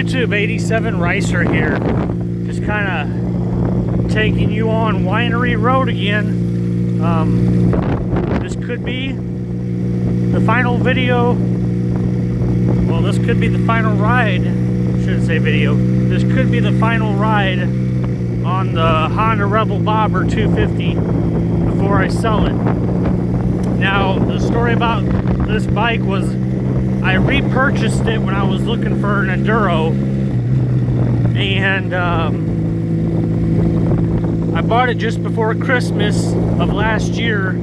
YouTube 87 Ricer here, just kind of taking you on Winery Road again. This could be the final video. Well, this could be the final ride. Shouldn't say video. This could be the final ride on the Honda Rebel Bobber 250 before I sell it. Now, the story about this bike was I repurchased it when I was looking for an Enduro, and I bought it just before Christmas of last year,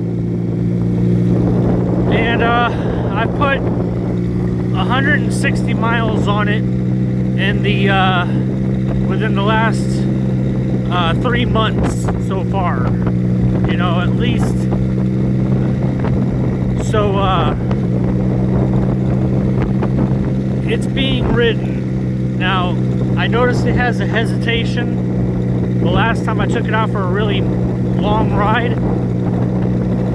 and I put 160 miles on it in the within the last 3 months so far, you know, at least. So it's being ridden. Now, I noticed it has a hesitation the last time I took it out for a really long ride.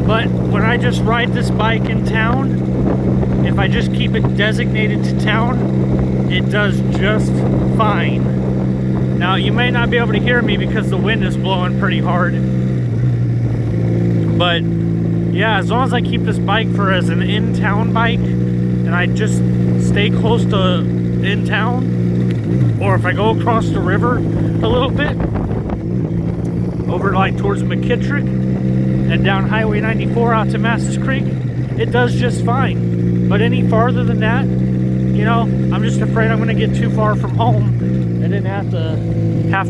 But when I just ride this bike in town, if I just keep it designated to town, it does just fine. Now, you may not be able to hear me because the wind is blowing pretty hard. But yeah, as long as I keep this bike for as an in-town bike, and I just stay close to in town, or if I go across the river a little bit, over like towards McKittrick and down Highway 94 out to Masses Creek, it does just fine. But any farther than that, you know, I'm just afraid I'm going to get too far from home and then have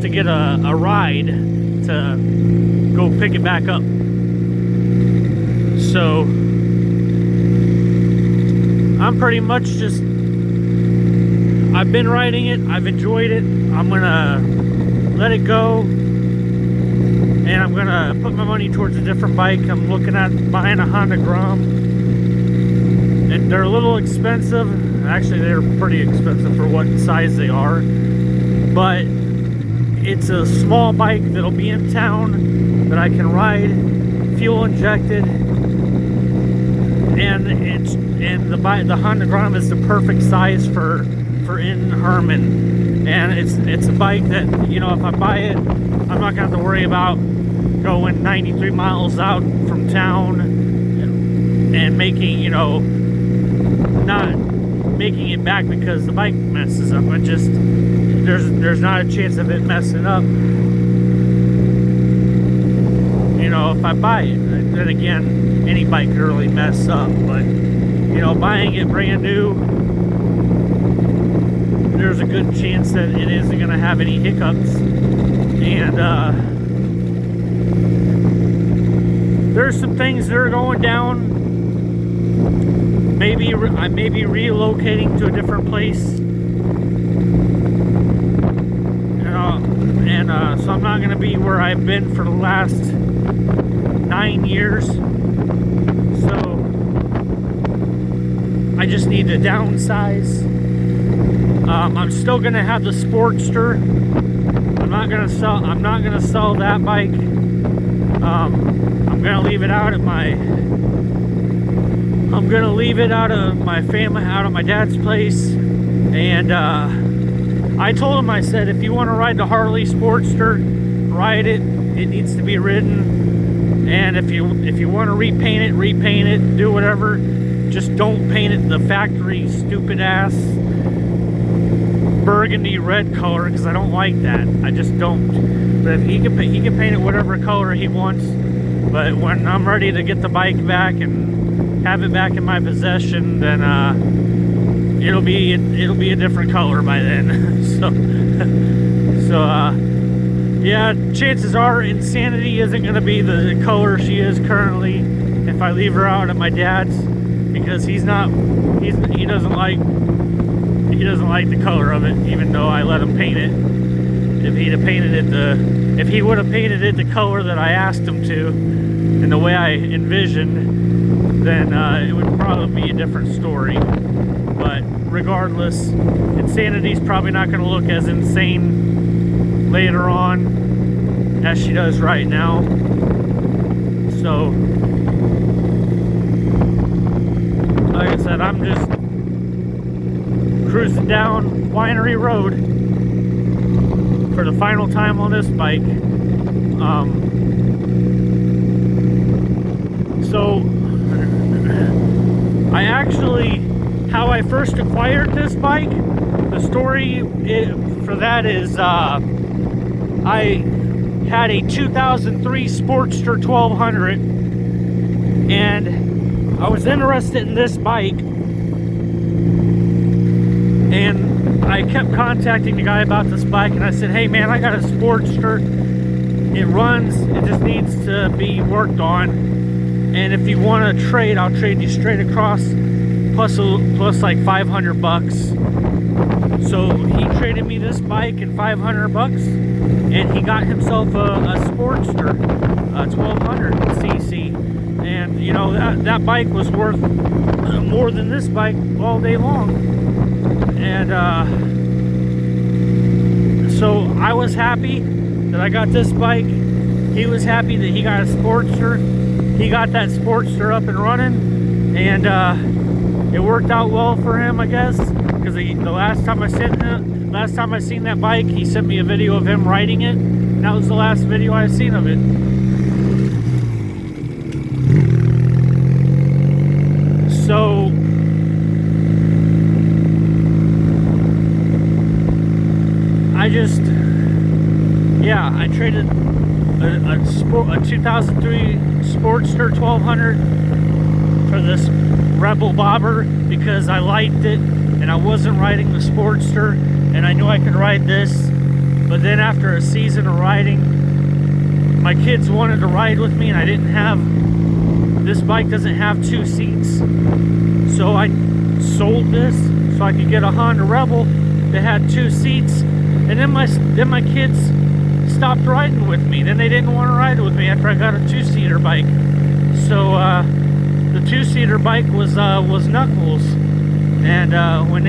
to get a ride to go pick it back up. So I'm pretty much just, I've been riding it, I've enjoyed it, I'm gonna let it go, and I'm gonna put my money towards a different bike. I'm looking at buying a Honda Grom, and they're a little expensive. Actually, they're pretty expensive for what size they are, but it's a small bike that'll be in town that I can ride, fuel injected, and the Honda Grom is the perfect size for in Hermann, and it's a bike that, you know, if I buy it, I'm not gonna have to worry about going 93 miles out from town and making, you know, not making it back because the bike messes up. It just, there's not a chance of it messing up, you know, if I buy it. Then again, any bike could really mess up, but, you know, buying it brand new, there's a good chance that it isn't going to have any hiccups. And there's some things that are going down. I may be relocating to a different place, you know, and so I'm not going to be where I've been for the last 9 years. So I just need to downsize. I'm still gonna have the Sportster. I'm not gonna sell that bike. I'm gonna leave it out of my family, out of my dad's place. And I told him, I said, if you want to ride the Harley Sportster, ride it. It needs to be ridden. And if you want to repaint it, do whatever. Just don't paint it the factory stupid ass burgundy red color, because I don't like that. I just don't. But if he can paint it whatever color he wants. But when I'm ready to get the bike back and have it back in my possession, then it'll be a different color by then. so yeah, chances are Insanity isn't going to be the color she is currently if I leave her out at my dad's, because he doesn't like the color of it, even though I let him paint it. If he would have painted it the color that I asked him to, and the way I envisioned, then it would probably be a different story. But regardless, Insanity's probably not going to look as insane later on as she does right now. So, like I said, I'm just cruising down Winery Road for the final time on this bike. So I actually, how I first acquired this bike, the story for that is I had a 2003 Sportster 1200, and I was interested in this bike, and I kept contacting the guy about this bike, and I said, hey man, I got a Sportster, it runs, it just needs to be worked on, and if you want to trade, I'll trade you straight across, plus like 500 bucks. So he traded me this bike and 500 bucks, and he got himself a Sportster, a 1200cc, and you know, that bike was worth more than this bike all day long. And so I was happy that I got this bike. He was happy that he got a Sportster. He got that Sportster up and running, and it worked out well for him, I guess, because the last time I seen that bike, he sent me a video of him riding it, and that was the last video I've seen of it. So I traded a 2003 Sportster 1200 for this Rebel bobber because I liked it, and I wasn't riding the Sportster, and I knew I could ride this. But then after a season of riding, my kids wanted to ride with me, and I didn't have, this bike doesn't have 2 seats. So I sold this so I could get a Honda Rebel that had 2 seats. And then my kids stopped riding with me. Then they didn't want to ride with me after I got a 2-seater bike. So the 2-seater bike was Knuckles. And when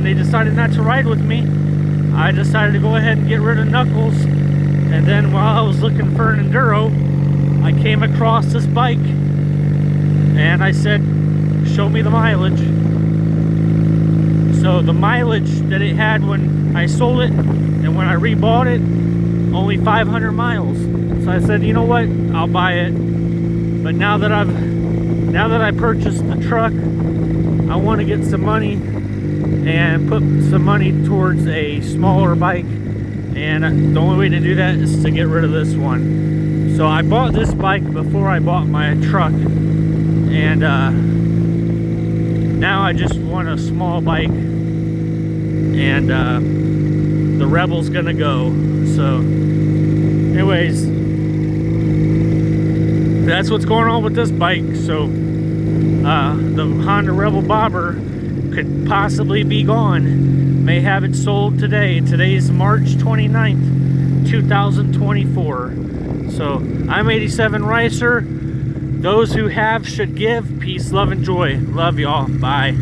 they decided not to ride with me, I decided to go ahead and get rid of Knuckles. And then while I was looking for an Enduro, I came across this bike, and I said, show me the mileage. So the mileage that it had when I sold it and when I rebought it, only 500 miles. So I said, you know what, I'll buy it. But now that I purchased the truck, I want to get some money and put some money towards a smaller bike, and the only way to do that is to get rid of this one. So I bought this bike before I bought my truck, and now I just want a small bike, and the Rebel's gonna go. So anyways, that's what's going on with this bike. So the Honda Rebel bobber could possibly be gone. May have it sold today. Today's March 29th, 2024. So I'm 87 Ricer. Those who have should give. Peace, love, and joy. Love y'all. Bye.